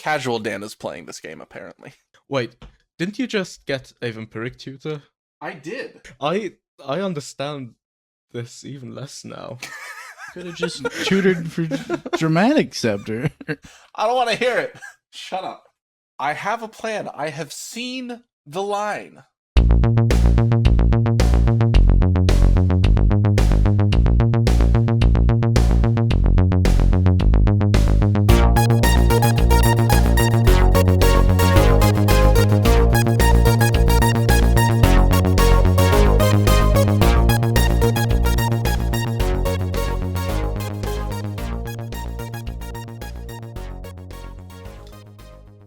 Casual Dan is playing this game, apparently. Wait, didn't you just get a vampiric tutor? I did. I understand this even less now. Could have just tutored for dramatic scepter. I don't want to hear it. Shut up. I have a plan. I have seen the line.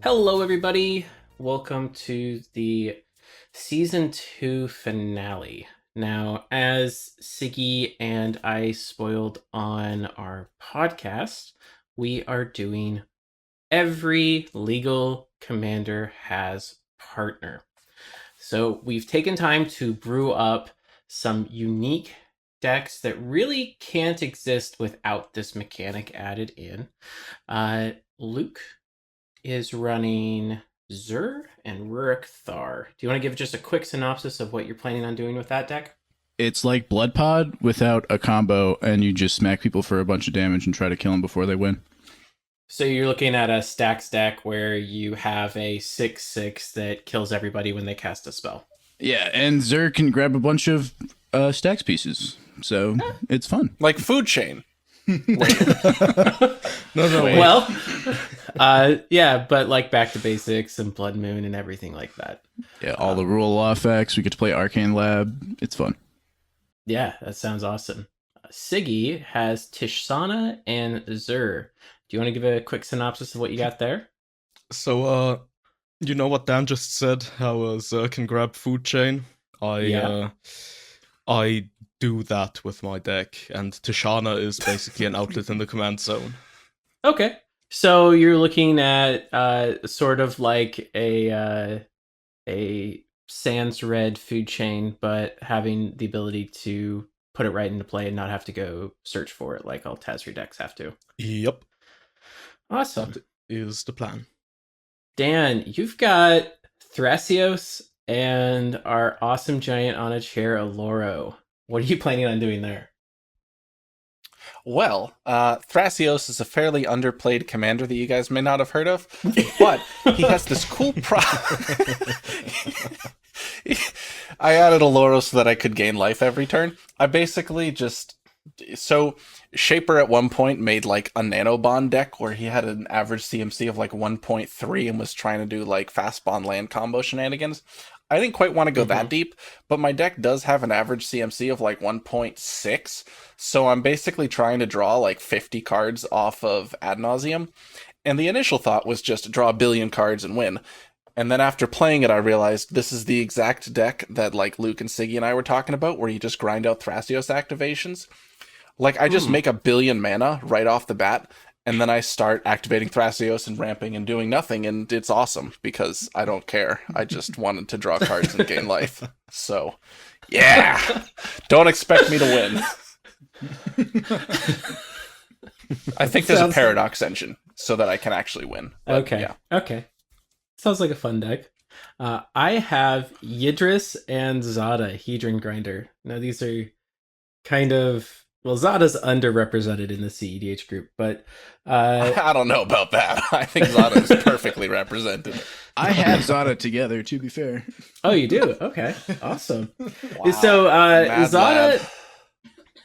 Hello, everybody. Welcome to the Season 2 finale. Now, as Sigi and I spoiled on our podcast, we are doing Every Legal Commander Has Partner. So we've taken time to brew up some unique decks that really can't exist without this mechanic added in. Luke is running Zur and Rurik Thar. Do you want to give just a quick synopsis of what you're planning on doing with that deck? It's like Blood Pod without a combo, and you just smack people for a bunch of damage and try to kill them before they win. So you're looking at a stacks deck where you have a 6/6 that kills everybody when they cast a spell. Yeah, and Zur can grab a bunch of stacks pieces, so it's fun. Like Food Chain. No, wait. Well, yeah, but like Back to Basics and Blood Moon and everything like that. Yeah, all the rule law effects. We get to play Arcane Lab. It's fun. Yeah, that sounds awesome. Sigi has Tishana and Zur. Do you want to give a quick synopsis of what you got there? So, you know what Dan just said? How Zur can grab food chain? I do that with my deck, and Tishana is basically an outlet in the command zone. Okay. So you're looking at sort of like a sans red food chain, but having the ability to put it right into play and not have to go search for it like all Tazri decks have to. Yep. Awesome. That is the plan. Dan, you've got Thrasios and our awesome giant on a chair, Aloro. What are you planning on doing there? Well, Thrasios is a fairly underplayed commander that you guys may not have heard of, but he has this cool I added Aloro so that I could gain life every turn. I basically just... So, Shaper at one point made like a nanobond deck where he had an average CMC of like 1.3 and was trying to do like fast bond land combo shenanigans. I didn't quite want to go that deep, but my deck does have an average CMC of like 1.6, so I'm basically trying to draw like 50 cards off of Ad Nauseam, and the initial thought was just draw a billion cards and win. And then after playing it, I realized this is the exact deck that like Luke and Sigi and I were talking about, where you just grind out Thrasios activations. Like, I just make a billion mana right off the bat, and then I start activating Thrasios and ramping and doing nothing, and it's awesome, because I don't care. I just wanted to draw cards and gain life. So, yeah! Don't expect me to win. I think there's a paradox engine, so that I can actually win. But, Okay. Yeah. Okay. Sounds like a fun deck. I have Yidris and Zada, Hedron Grinder. Now, these are kind of... Well, Zada's underrepresented in the cEDH group, but... I don't know about that. I think Zada is perfectly represented. I have Zada together, to be fair. Oh, you do? Okay. Awesome. Wow. So, Mad Zada... lad.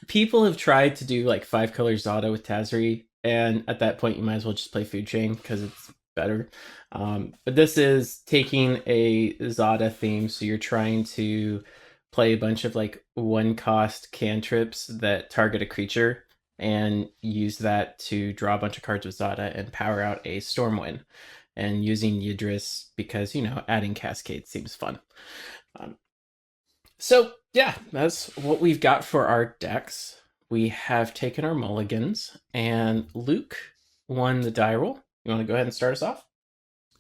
People have tried to do, like, 5-color Zada with Tazri, and at that point, you might as well just play Food Chain, because it's better. But this is taking a Zada theme, so you're trying to play a bunch of like 1-cost cantrips that target a creature and use that to draw a bunch of cards with Zada and power out a Stormwind, and using Yidris because, you know, adding Cascade seems fun. So yeah, that's what we've got for our decks. We have taken our mulligans, and Luke won the die roll. You want to go ahead and start us off?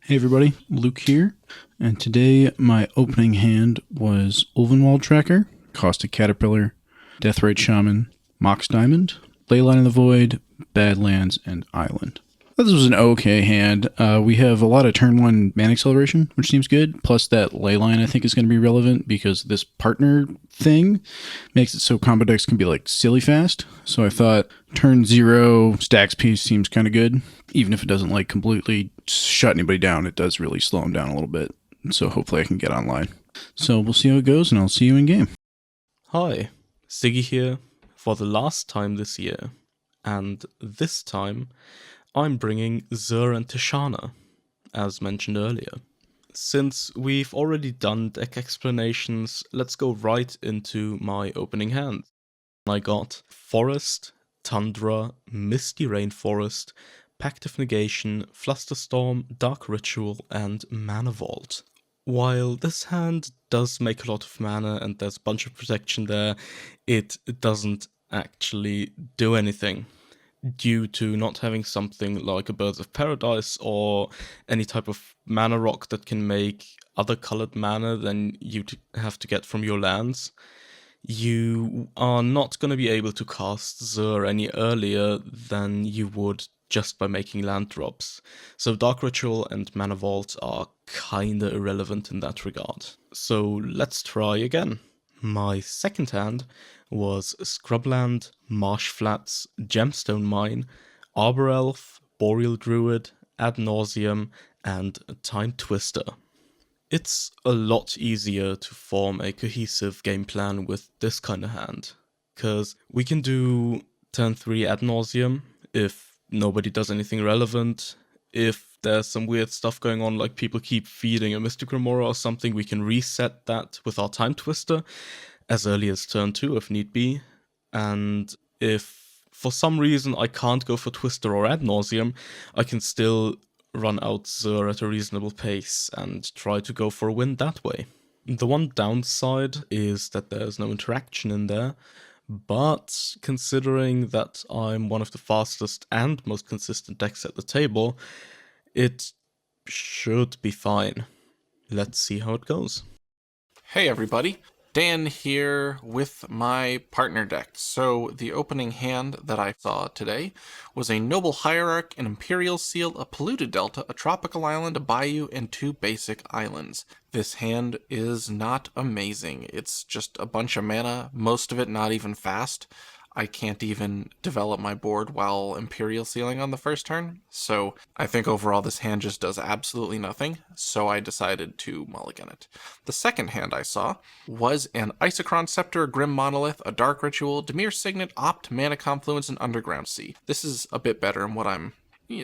Hey everybody, Luke here, and today my opening hand was Ulvenwald Tracker, Caustic Caterpillar, Deathrite Shaman, Mox Diamond, Leyline of the Void, Badlands, and Island. This was an okay hand. We have a lot of turn 1 mana acceleration, which seems good. Plus that ley line I think is going to be relevant because this partner thing makes it so combo decks can be like silly fast. So I thought turn 0 stacks piece seems kind of good. Even if it doesn't like completely shut anybody down, it does really slow them down a little bit. So hopefully I can get online. So we'll see how it goes and I'll see you in game. Hi, Sigi here for the last time this year. And this time, I'm bringing Zur and Tishana, as mentioned earlier. Since we've already done deck explanations, let's go right into my opening hand. I got Forest, Tundra, Misty Rainforest, Pact of Negation, Flusterstorm, Dark Ritual, and Mana Vault. While this hand does make a lot of mana and there's a bunch of protection there, it doesn't actually do anything, due to not having something like a Birds of Paradise or any type of mana rock that can make other colored mana than you have to get from your lands. You are not going to be able to cast Zur any earlier than you would just by making land drops. So Dark Ritual and Mana Vault are kinda irrelevant in that regard. So let's try again. My second hand was Scrubland, Marsh Flats, Gemstone Mine, Arbor Elf, Boreal Druid, Ad Nauseam, and Time Twister. It's a lot easier to form a cohesive game plan with this kind of hand, because we can do turn 3 Ad Nauseam if nobody does anything relevant. If there's some weird stuff going on, like people keep feeding a Mystic Remora or something, we can reset that with our Time Twister as early as turn 2 if need be. And if for some reason I can't go for Twister or Ad Nauseam, I can still run out Zur at a reasonable pace and try to go for a win that way. The one downside is that there's no interaction in there, but considering that I'm one of the fastest and most consistent decks at the table, it should be fine. Let's see how it goes. Hey everybody, Dan here with my partner deck. So the opening hand that I saw today was a Noble Hierarch, an Imperial Seal, a Polluted Delta, a Tropical Island, a Bayou, and 2 basic islands. This hand is not amazing. It's just a bunch of mana, most of it not even fast. I can't even develop my board while Imperial Sealing on the first turn, so I think overall this hand just does absolutely nothing, so I decided to mulligan it. The second hand I saw was an Isochron Scepter, a Grim Monolith, a Dark Ritual, Dimir Signet, Opt, Mana Confluence, and Underground Sea. This is a bit better in what I'm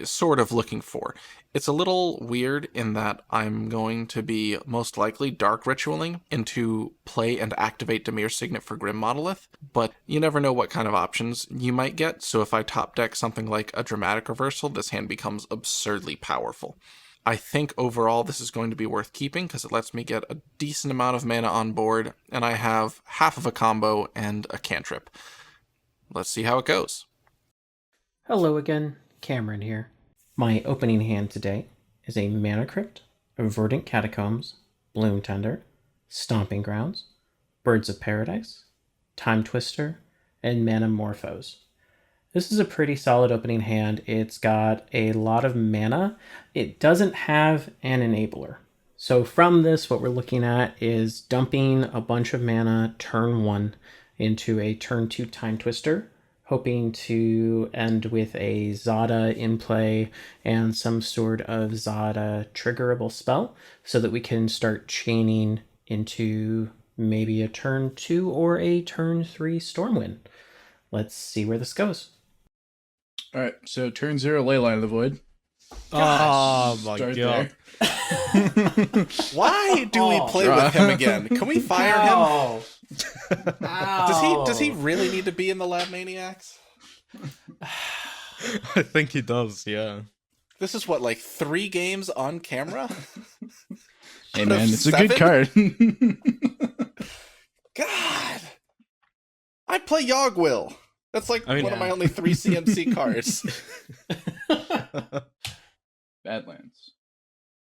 sort of looking for. It's a little weird in that I'm going to be most likely Dark Ritualing into play and activate Dimir Signet for Grim Monolith, but you never know what kind of options you might get, so if I top deck something like a Dramatic Reversal, this hand becomes absurdly powerful. I think overall this is going to be worth keeping because it lets me get a decent amount of mana on board, and I have half of a combo and a cantrip. Let's see how it goes. Hello again, Cameron here. My opening hand today is a Mana Crypt, a Verdant Catacombs, Bloom Tender, Stomping Grounds, Birds of Paradise, Time Twister, and Mana Morphos. This is a pretty solid opening hand. It's got a lot of mana. It doesn't have an enabler. So from this, what we're looking at is dumping a bunch of mana turn 1 into a turn 2 Time Twister, hoping to end with a Zada in play and some sort of Zada triggerable spell so that we can start chaining into maybe a turn 2 or a turn 3 Stormwind. Let's see where this goes. All right, so turn 0 Leyline of the Void. Oh my Start god. there. Why do we play with him again? Can we fire him? Ow. Does he really need to be in the Lab Maniacs? I think he does, yeah. This is what, like 3 games on camera? Hey Out man, of it's a good 7? card. God, I play Yogwill. That's like I mean, one of my only 3 CMC cards. Badlands.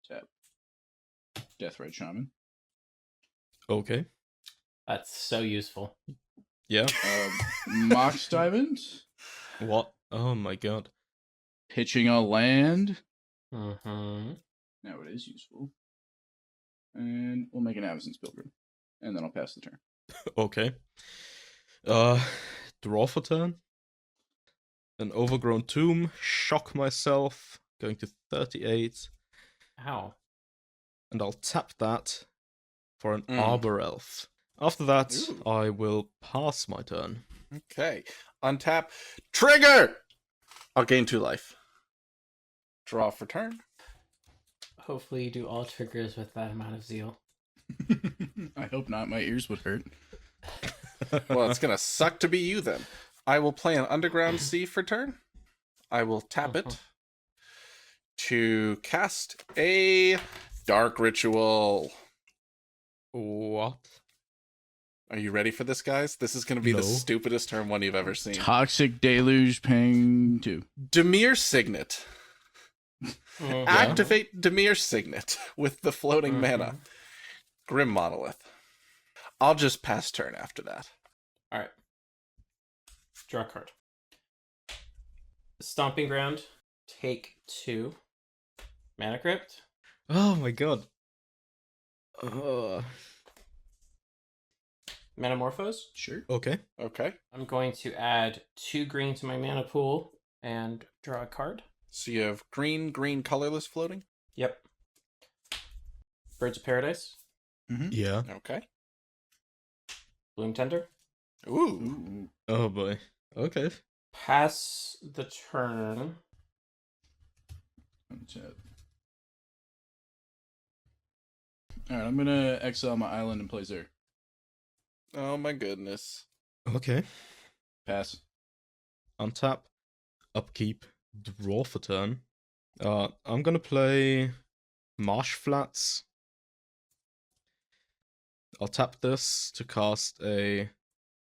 Tap. Deathrite Shaman. Okay. That's so useful. Yeah. Mox Diamond. What? Oh my god. Pitching a land. Mm-hmm. Now it is useful. And we'll make an Avacyn's Pilgrim. And then I'll pass the turn. Okay. Draw for turn. An overgrown tomb. Shock myself. Going to 38. Ow. And I'll tap that for an Mm. Arbor Elf. After that, Ooh. I will pass my turn. Okay. Untap. Trigger! I'll gain 2 life. Draw for turn. Hopefully you do all triggers with that amount of zeal. I hope not. My ears would hurt. Well, it's gonna suck to be you then. I will play an Underground Sea for turn. I will tap it to cast a Dark Ritual. What? Are you ready for this, guys? This is gonna be the No. stupidest turn one you've ever seen. Toxic Deluge paying 2. Demir Signet. Mhm. Activate Demir Signet with the floating Mhm. mana. Grim Monolith. I'll just pass turn after that. All right. Draw a card. Stomping Ground. Take 2. Mana Crypt. Oh my god. Metamorphose. Sure. Okay. Okay. I'm going to add 2 green to my mana pool and draw a card. So you have green, colorless floating. Yep. Birds of Paradise. Yeah. Okay. Bloom Tender. Ooh. Oh boy. Okay. Pass the turn. Alright, I'm gonna exile my island and play Zer. Oh my goodness. Okay. Pass. Untap. Upkeep. Draw for turn. I'm gonna play Marsh Flats. I'll tap this to cast a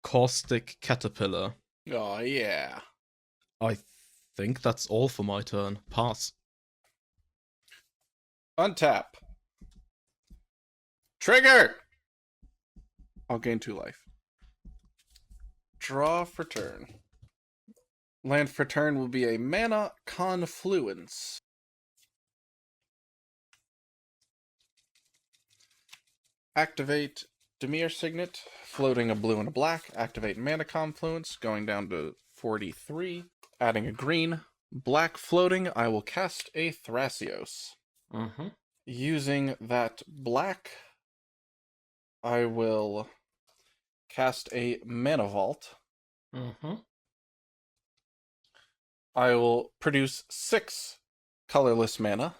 Caustic Caterpillar. Oh yeah. I think that's all for my turn. Pass. Untap. Trigger! I'll gain 2 life. Draw for turn. Land for turn will be a Mana Confluence. Activate Demir Signet, floating a blue and a black. Activate Mana Confluence, going down to 43. Adding a green. Black floating, I will cast a Thrasios. Mm-hmm. Using that black, I will cast a Mana Vault. Mm-hmm. I will produce 6 colorless mana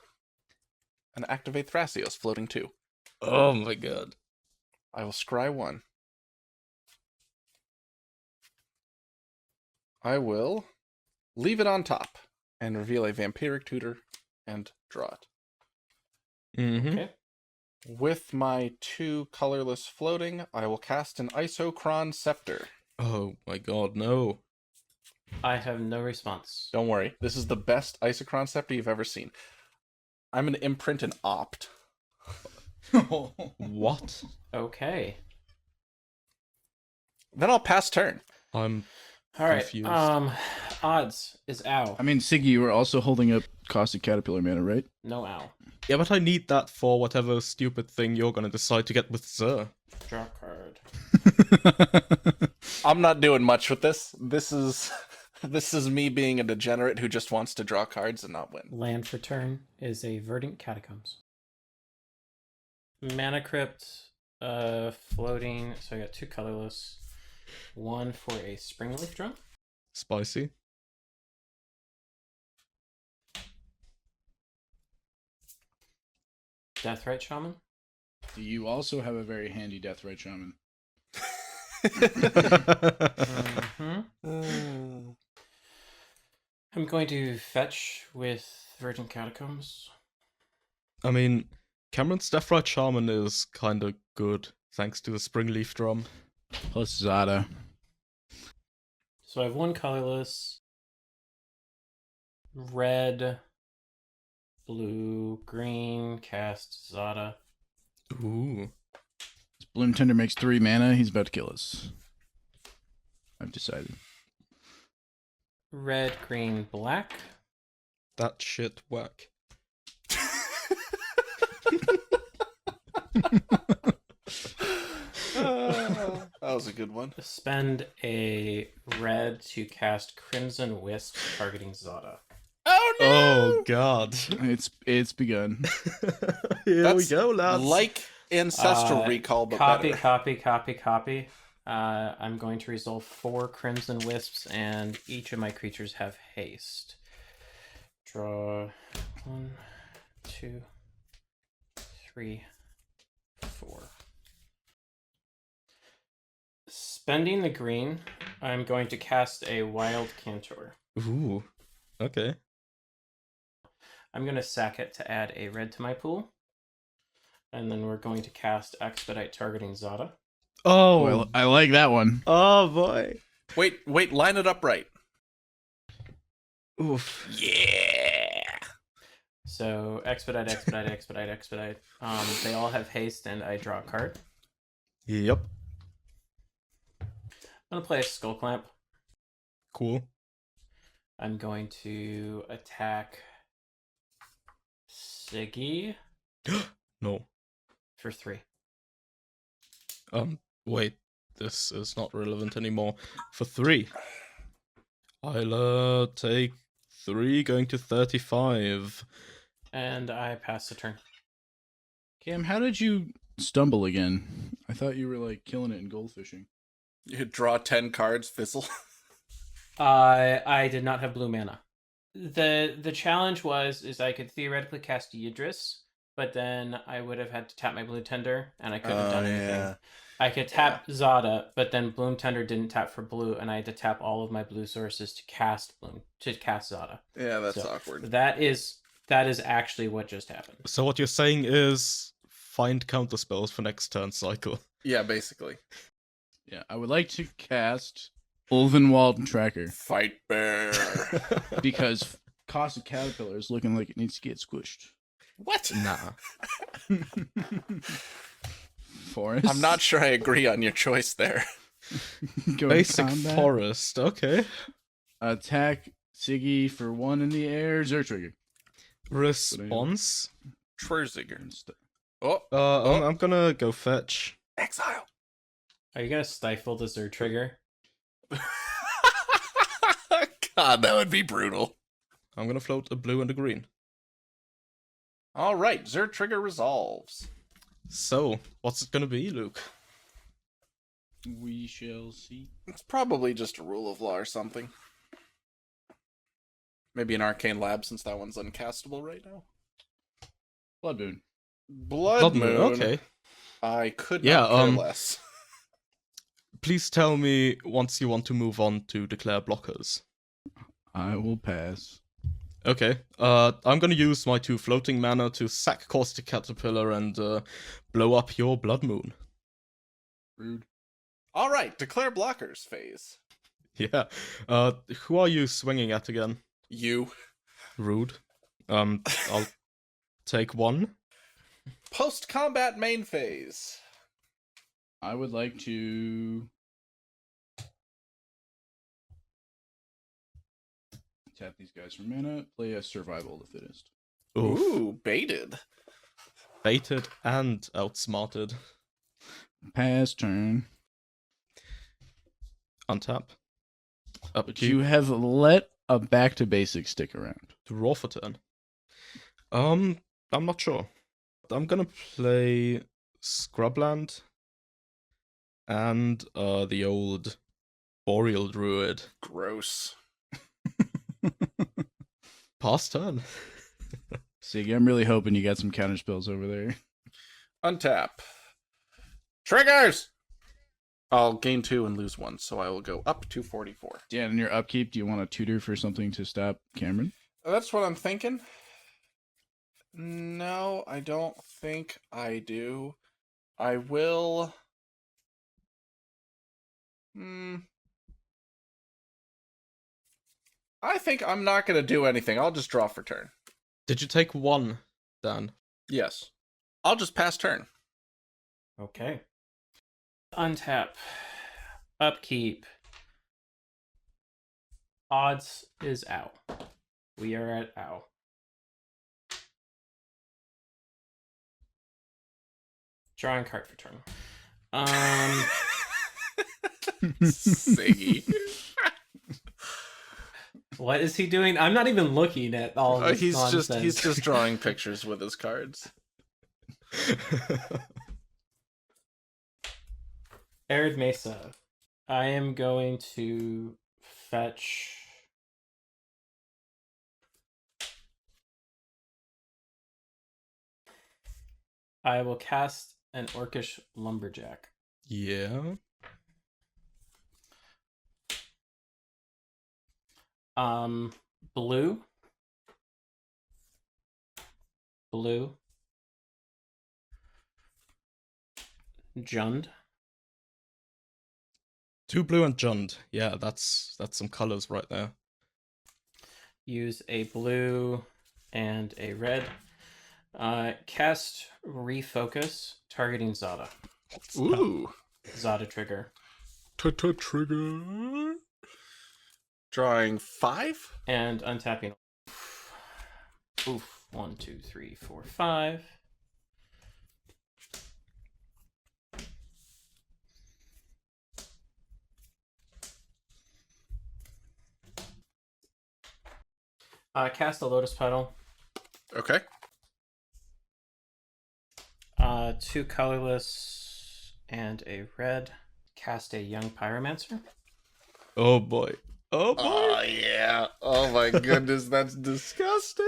and activate Thrasios, floating 2. Oh my god. I will scry 1. I will leave it on top and reveal a Vampiric Tutor and draw it. Mm-hmm. Okay. With my 2 colorless floating, I will cast an Isochron Scepter. Oh my god, no. I have no response. Don't worry, this is the best Isochron Scepter you've ever seen. I'm going to imprint an Opt. What? Okay. Then I'll pass turn. I'm All right. confused. Odds is ow. I mean, Sigi, you were also holding up Caustic Caterpillar mana, right? No ow. Yeah, but I need that for whatever stupid thing you're gonna decide to get with Zer. Draw a card. I'm not doing much with this. This is me being a degenerate who just wants to draw cards and not win. Land for turn is a Verdant Catacombs. Mana Crypt, floating. So I got 2 colorless. 1 for a Springleaf Drum. Spicy. Deathrite Shaman. You also have a very handy Deathrite Shaman. Mm-hmm. I'm going to fetch with Verdant Catacombs. I mean, Cameron's Deathrite Shaman is kinda good, thanks to the Springleaf Drum. Plus Zada. So I have 1 colorless. Red, blue, green, cast Zada. Ooh. This Bloom Tender makes 3 mana. He's about to kill us. I've decided. Red, green, black. That shit whack. That was a good one. Spend a red to cast Crimson Wisp targeting Zada. Oh no! Oh god. It's begun. Here That's we go, lads. like Ancestral Recall, but copy, better. copy. I'm going to resolve 4 Crimson Wisps, and each of my creatures have haste. Draw 1, 2, 3, 4. Spending the green, I'm going to cast a Wild Cantor. Ooh. Okay. I'm going to sack it to add a red to my pool. And then we're going to cast Expedite targeting Zada. Oh. Well, I like that one. Oh boy. Wait, line it up right. Oof. Yeah! So Expedite. They all have haste, and I draw a card. Yep. I'm going to play a Skull Clamp. Cool. I'm going to attack Sigi No. for 3. Wait. This is not relevant anymore. For 3. I'll take 3, going to 35. And I pass the turn. Cam, how did you stumble again? I thought you were like killing it in goldfishing. You draw 10 cards, fizzle. I did not have blue mana. The challenge is I could theoretically cast Yidris, but then I would have had to tap my Blue Tender, and I couldn't have done anything. Yeah. I could tap Zada, but then Bloom Tender didn't tap for blue, and I had to tap all of my blue sources to cast Zada. Yeah, that's So, awkward. That is actually what just happened. So what you're saying is find counterspells for next turn cycle. Yeah, basically. Yeah, I would like to cast Ulvenwald Tracker Fight bear. because Caustic Caterpillar is looking like it needs to get squished. What? Nah. Forest. I'm not sure I agree on your choice there. Going Basic combat. forest. Okay. Attack Sigi for 1 in the air. Zertrigger. Response. Trurziger. Oh, I'm gonna go fetch. exile. Are you gonna stifle the Zerd trigger? God, that would be brutal. I'm gonna float a blue and a green. All right, Zerd trigger resolves. So, what's it gonna be, Luke? We shall see. It's probably just a rule of law or something. Maybe an arcane lab, since that one's uncastable right now. Blood Moon. Blood Moon. Okay. I could Yeah, not care less. Please tell me once you want to move on to declare blockers. I will pass. Okay. I'm gonna use my 2 floating mana to sack Caustic Caterpillar and blow up your Blood Moon. Rude. All right, declare blockers phase. Yeah. Who are you swinging at again? You. Rude. I'll take 1. Post-combat main phase. I would like to tap these guys for mana, play a Survival of the Fittest. Oof. Ooh, baited. Baited and outsmarted. Pass turn. Untap. But you have let a back to basics stick around. Draw for turn. I'm not sure. I'm gonna play Scrubland and the old Boreal Druid. Gross. Pass turn. Sig, I'm really hoping you got some counter spells over there. Untap. Triggers! I'll gain 2 and lose 1, so I will go up to 44. Dan, in your upkeep, do you want a tutor for something to stop Cameron? That's what I'm thinking. No, I don't think I do. I will... I think I'm not going to do anything. I'll just draw for turn. Did you take 1, Dan? Yes. I'll just pass turn. Okay. Untap. Upkeep. Odds is out. We are at ow. Drawing card for turn. Sigi. What is he doing? I'm not even looking at all this he's nonsense. just drawing pictures with his cards. Arid Mesa. I am going to fetch. I will cast an Orcish Lumberjack. Yeah. Blue. Blue. Jund. 2 blue and Jund. Yeah, that's some colors right there. Use a blue and a red. Cast Refocus, targeting Zada. Ooh. Zada trigger. Trigger. Drawing 5. And untapping. Oof. 1, 2, 3, 4, 5. Cast a Lotus Petal. Okay. 2 colorless and a red. Cast a Young Pyromancer. Oh boy. Oh boy. Oh yeah. Oh my goodness, that's disgusting.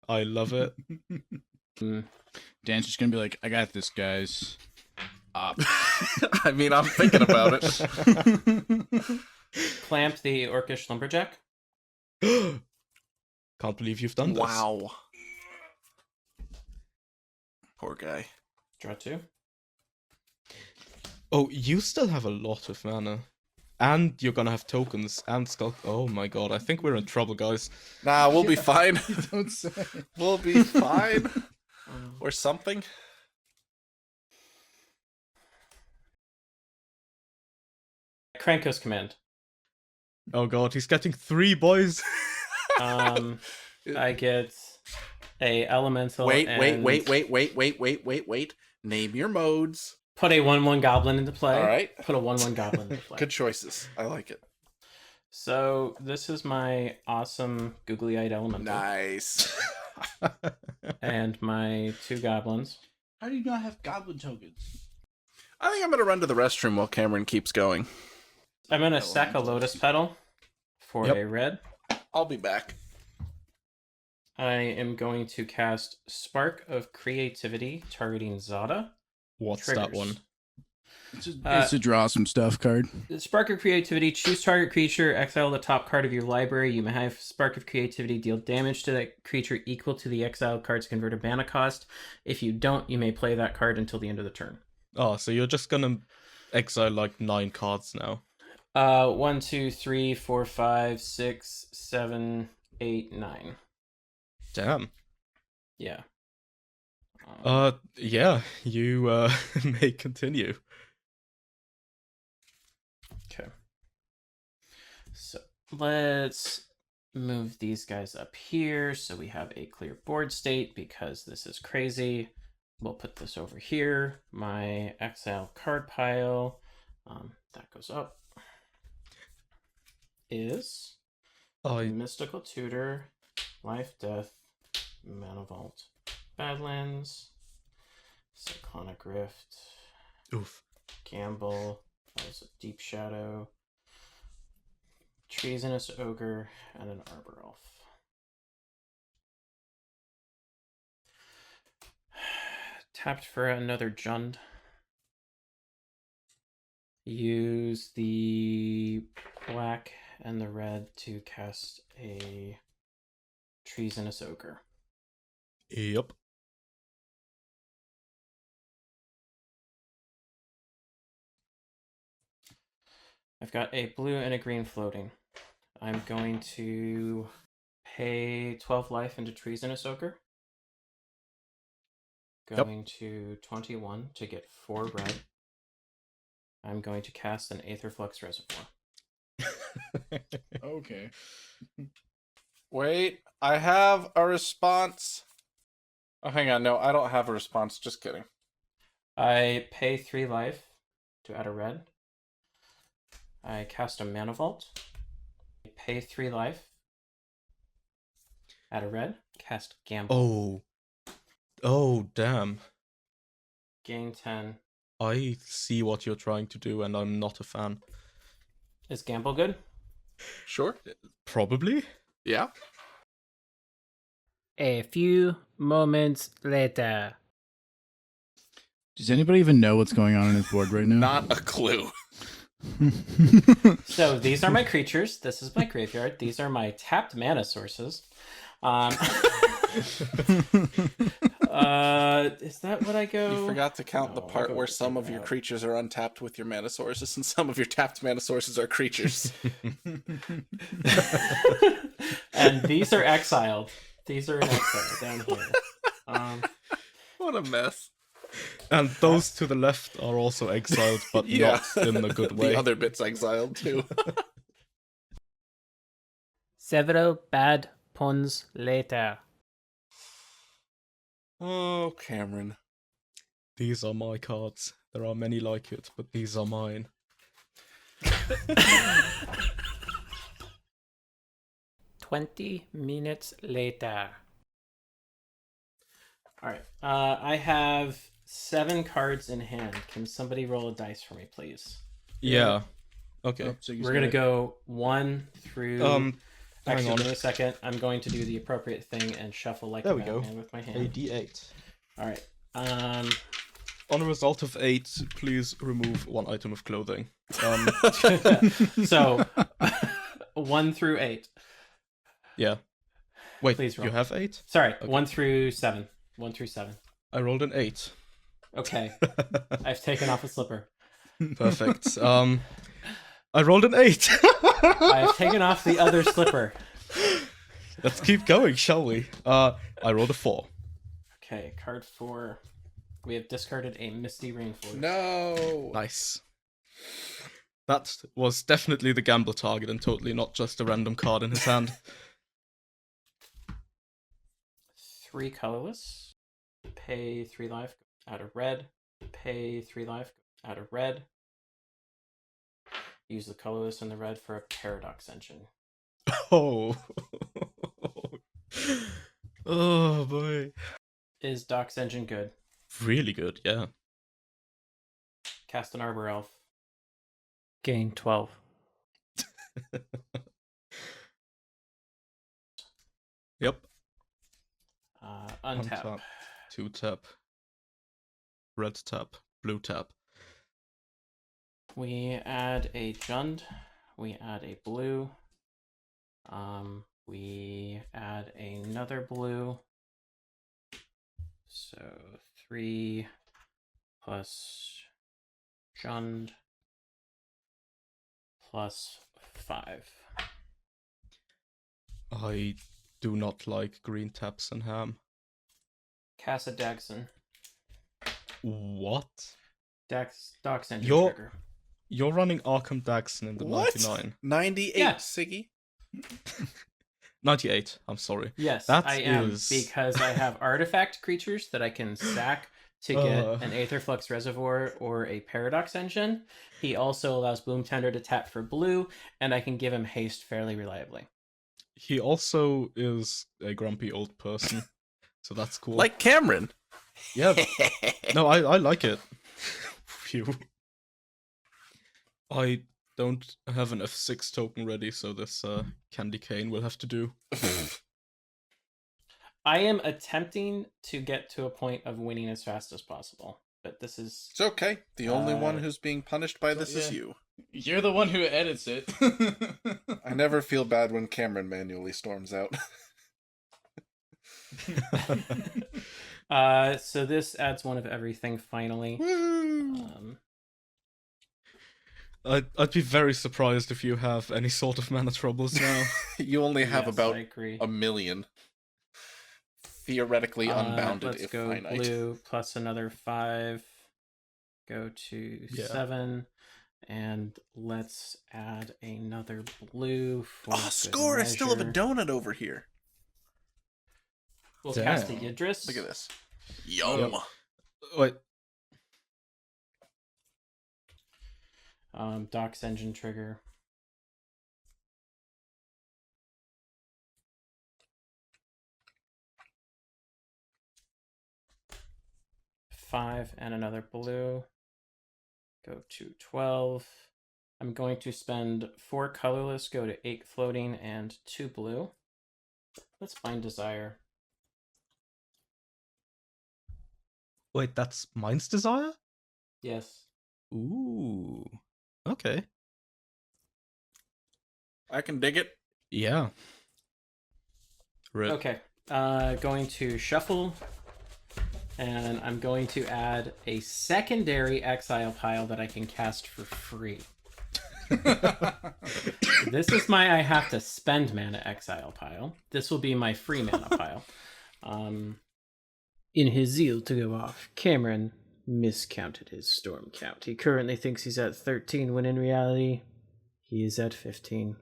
I love it. Dan's just gonna be like, I got this, guys. I mean, I'm thinking about it. Clamp the Orcish Lumberjack. Can't believe you've done this. Wow. Poor guy. Draw 2. Oh, you still have a lot of mana. And you're gonna have tokens and skull. Oh my god, I think we're in trouble, guys. Nah, we'll be fine. Don't say. We'll be fine. Or something. Krankos Command. Oh god, he's getting 3 boys. I get a elemental. Wait. and Name your modes. Put a 1/1 goblin into play. All right. Put a 1/1 goblin into play. Good choices. I like it. So this is my awesome googly-eyed elemental. Nice. And my 2 goblins. How do you not have goblin tokens? I think I'm going to run to the restroom while Cameron keeps going. I'm gonna sack a Lotus Petal for Yep. a red. I'll be back. I am going to cast Spark of Creativity, targeting Zada. What's that Triggers. one? It's a draw some stuff card. Spark of Creativity, choose target creature, exile the top card of your library. You may have Spark of Creativity deal damage to that creature equal to the exiled card's converted mana cost. If you don't, you may play that card until the end of the turn. Oh, so you're just gonna exile like 9 cards now. 1, 2, 3, 4, 5, 6, 7, 8, 9. Damn. Yeah. Yeah, you may continue. Okay. So let's move these guys up here so we have a clear board state because this is crazy. We'll put this over here. My exile card pile, that goes up, is Mystical Tutor, Life, Death, Mana Vault, Badlands, Cyclonic Rift, Oof. Gamble, that was a Deep Shadow, Treasonous Ogre, and an Arbor Elf. Tapped for another Jund. Use the black and the red to cast a Treasonous Ogre. Yep. I've got a blue and a green floating. I'm going to pay 12 life into Treasonous Ogre. Going to 21 to get 4 red. I'm going to cast an Aetherflux Reservoir. Okay. Wait, I have a response. Oh, hang on. No, I don't have a response. Just kidding. I pay 3 life to add a red. I cast a Mana Vault. I pay 3 life. Add a red. Cast Gamble. Oh, damn. Gain 10. I see what you're trying to do, and I'm not a fan. Is Gamble good? Sure. Probably? Yeah. A few moments later. Does anybody even know what's going on his board right now? Not a clue. So these are my creatures. This is my graveyard. These are my tapped mana sources. Is that what I go? You forgot to count the No, I part go where some of your out. creatures are untapped with your mana sources, and some of your tapped mana sources are creatures. And these are exiled. These are in exile down here. What a mess. And those to the left are also exiled, but Yeah. not in a good way. The other bit's exiled too. Several bad puns later. Oh, Cameron. These are my cards. There are many like it, but these are mine. 20 minutes later. All right. I have 7 cards in hand. Can somebody roll a dice for me, please? Yeah. Okay. We're gonna go 1 through. Hang Actually, on. give me a second. I'm going to do the appropriate thing and shuffle like There a we go. madman with my A hand. D8. All right. On a result of 8, please remove 1 item of clothing. So 1 through 8. Yeah. Wait, Please roll. you have 8? Sorry, Okay. 1 through 7. 1 through 7. I rolled an 8. Okay. I've taken off a slipper. Perfect. I rolled an 8. I've taken off the other slipper. Let's keep going, shall we? I rolled a 4. Okay, card 4. We have discarded a Misty Rainforest. No. Nice. That was definitely the gambler target and totally not just a random card in his hand. 3 colorless. Pay 3 life. Add a red. Pay 3 life. Add a red. Use the colorless and the red for a Paradox Engine. Oh. Oh boy. Is Dox Engine good? Really good, yeah. Cast an Arbor Elf. Gain 12. Yep. Untap. 2 tap. Red tap. Blue tap. We add a Jund. We add a blue. We add another blue. So 3 plus Jund plus 5. I do not like green taps and ham. Cast a Dagson. What? Dox Engine You're- trigger. You're running Arkham Daxon in the What? 99. 98, Yeah. Siggy. 98, I'm sorry. Yes, That I am, is- because I have artifact creatures that I can sack to get an Aetherflux Reservoir or a Paradox Engine. He also allows Boom Tender to tap for blue, and I can give him haste fairly reliably. He also is a grumpy old person, so that's cool. Like Cameron. yeah, no, I like it. Phew. I don't have an F6 token ready, so this Candy Cane will have to do. I am attempting to get to a point of winning as fast as possible, but this is It's okay. The only one Uh, who's being punished by this is yeah. you. You're the one who edits it. I never feel bad when Cameron manually storms out. so this adds one of everything finally. Woo! I'd be very surprised if you have any sort of mana troubles now. You only have Yes, about I agree. 1 million. Theoretically unbounded, Let's if go finite. blue plus another 5. Go to Yeah. 7, And let's add another blue for Oh, good score! I still have a measure. donut over here. We'll Damn. cast a Yidris. Look at this. Yum. Yep. Wait. Doc's engine trigger. Five and another blue. Go to 12. I'm going to spend 4 colorless, go to 8 floating, and 2 blue. Let's find Desire. Wait, that's Mind's Desire? Yes. Ooh. Okay. I can dig it. Yeah. Rip. Okay. Going to shuffle. And I'm going to add a secondary exile pile that I can cast for free. This is my I have to spend mana exile pile. This will be my free mana pile. In his zeal to go off, Cameron miscounted his storm count. He currently thinks he's at 13 when in reality he is at 15.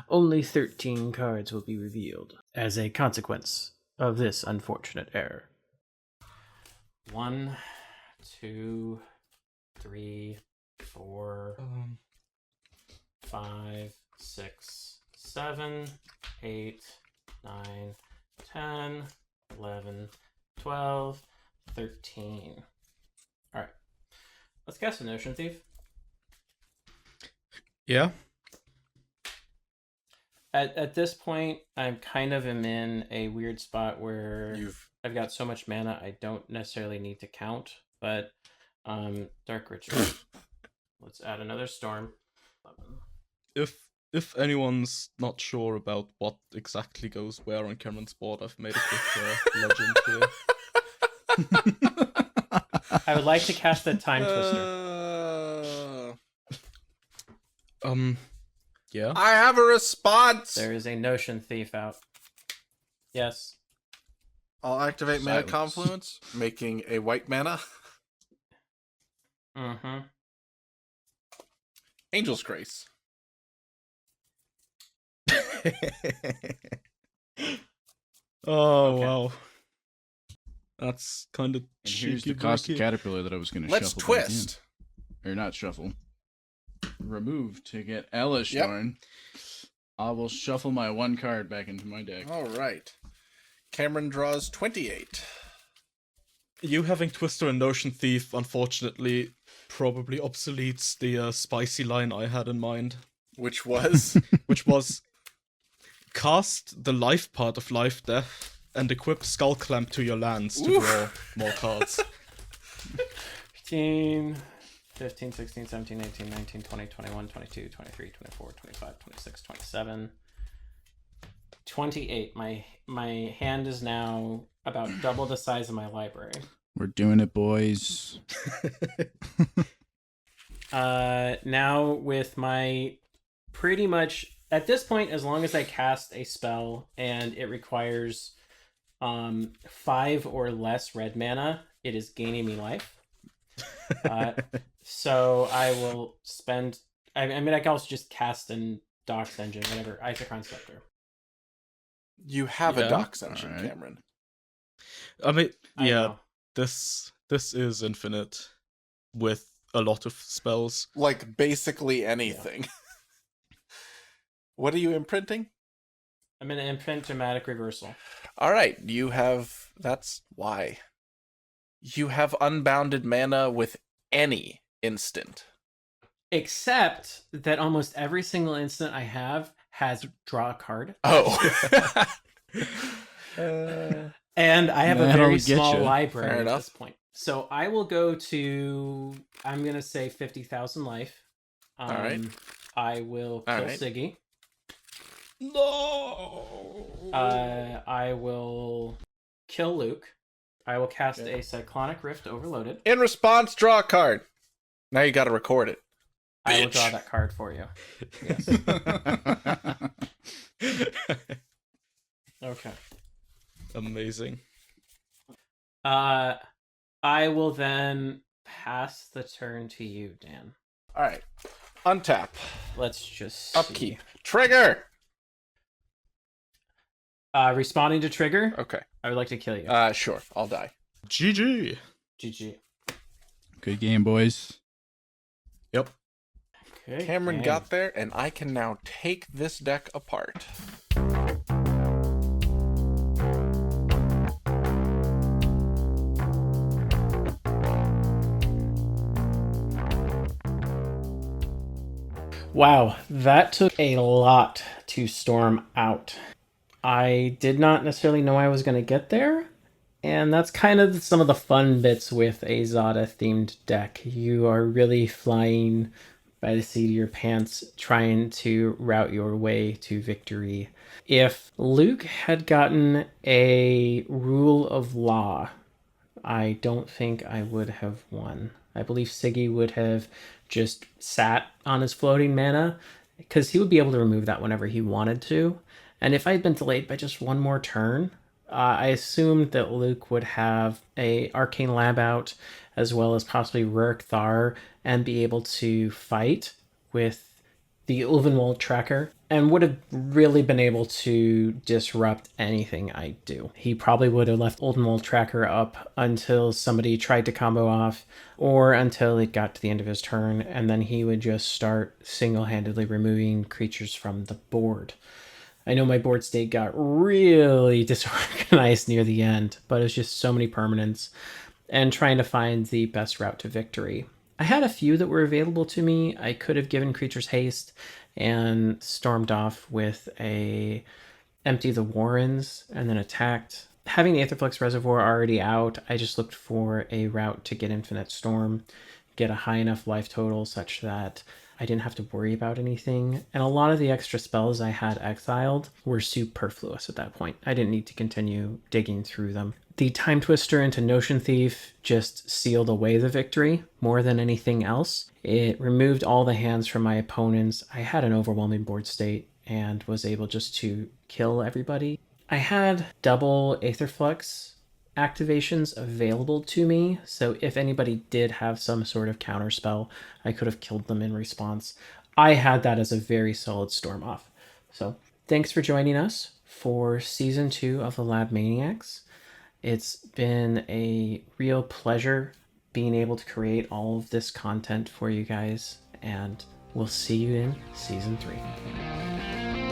Only 13 cards will be revealed as a consequence of this unfortunate error. 1, 2, 3, 4, 5, 6, 7, 8, 9, 10, 11, 12, 13. Alright. Let's cast a Notion Thief. Yeah. At this point, I'm kind of am in a weird spot where I've got so much mana I don't necessarily need to count, but Dark Ritual. Let's add another Storm. 11. If anyone's not sure about what exactly goes where on Cameron's board, I've made a quick legend here. I would like to cast a Time Twister. Yeah. I have a response. There is a Notion Thief out. Yes. I'll activate Mana Silence. Confluence, making a white mana. Mm-hmm. Angel's Grace. Oh Okay. wow. That's kind of And here's the cheeky. cost of Breaky. Caterpillar that I was going to Let's shuffle. back twist. in. Or not shuffle. Remove to get Elishnorn. I will shuffle my 1 card back into my deck. All right. Cameron draws 28. You having Twister and Notion Thief, unfortunately, probably obsoletes the spicy line I had in mind, Which was which was cast the life part of Life Death and equip Skull Clamp to your lands to Oof. draw more cards. 15, 15, 16, 17, 18, 19, 20, 21, 22, 23, 24, 25, 26, 27, 28. My hand is now about double the size of my library. We're doing it, boys. Now with my pretty much at this point, as long as I cast a spell and it requires 5 or less red mana, it is gaining me life. So I will spend. I mean, I can also just cast in Doc's engine, whatever. Isochron Scepter. you have Yeah. a Docs engine, Alright. Cameron. I mean, I yeah, know. this is infinite with a lot of spells. Like basically anything. What are you imprinting? I'm gonna imprint Dramatic Reversal. All right, you have. That's why. You have unbounded mana with any instant. Except that almost every single instant I have has draw a card. Oh. And I have a That'll very get small ya. library Fair at enough. this point. So I will go to, I'm going to say 50,000 life. All right. I will kill All right. Sigi. No. I will kill Luke. I will cast a Cyclonic Rift Overloaded. In response, draw a card. Now you got to record it. I will Bitch. draw that card for you. Yes. Okay. Amazing. I will then pass the turn to you, Dan. All right. Untap. Let's just see. Upkeep. Trigger. Responding to trigger. Okay. I would like to kill you. Sure. I'll die. GG. GG. Good game, boys. Yep. Okay. Cameron got there, and I can now take this deck apart. Wow, that took a lot to storm out. I did not necessarily know I was going to get there, and that's kind of some of the fun bits with a Zada themed deck. You are really flying by the seat of your pants, trying to route your way to victory. If Luke had gotten a rule of law, I don't think I would have won. I believe Sigi would have just sat on his floating mana, because he would be able to remove that whenever he wanted to. And if I had been delayed by just one more turn, I assumed that Luke would have a Arcane Lab out, as well as possibly Ruric Thar, and be able to fight with the Ulvenwald tracker, and would have really been able to disrupt anything I do. He probably would have left Ulvenwald tracker up until somebody tried to combo off, or until it got to the end of his turn, and then he would just start single-handedly removing creatures from the board. I know my board state got really disorganized near the end, but it was just so many permanents and trying to find the best route to victory. I had a few that were available to me. I could have given creatures haste and stormed off with a empty the Warrens and then attacked. Having the Aetherflux Reservoir already out, I just looked for a route to get Infinite Storm, get a high enough life total such that I didn't have to worry about anything. And a lot of the extra spells I had exiled were superfluous at that point. I didn't need to continue digging through them. The Time Twister into Notion Thief just sealed away the victory more than anything else. It removed all the hands from my opponents. I had an overwhelming board state and was able just to kill everybody. I had double Aetherflux activations available to me, so if anybody did have some sort of counter spell, I could have killed them in response. I had that as a very solid storm off. So thanks for joining us for season 2 of the Lab Maniacs. It's been a real pleasure being able to create all of this content for you guys, and we'll see you in season 3.